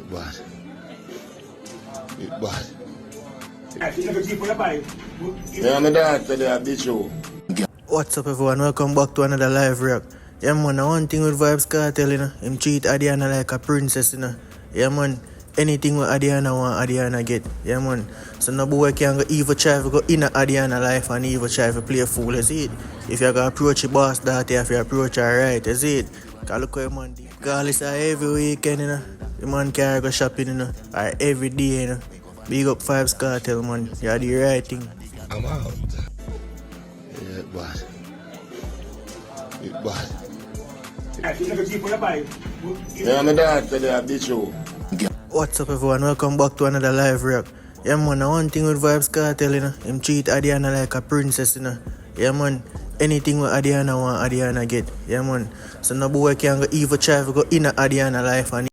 bad. It bad. Yeah, my dad tell you a bitch you. What's up everyone, welcome back to another live react. Yeah man, one thing with Vybz Kartel, you know, him treat Adiana like a princess, you know. Yeah man, anything what Adiana want, Adiana get. Yeah man, so no boy can go even try to go in a Adiana life and even try to play a fool, you see it. If you go approach your boss that, if you approach her right, you see it. Cause look how your man do. Cause it's every weekend, you know. The man can go shopping, you know, or every day, you know. Big up Vybz Kartel, man, you do the right thing. I'm out. Yeah, it bad. It bad. Yeah, my dad tell you a bitch you. What's up everyone, welcome back to another live react. Yeah man, one thing with Vybz Kartel, you know, him treat Adiana like a princess, you know. Yeah man, anything what Adiana want, Adiana get. Yeah man, so no boy can go even try to go in a Adiana life and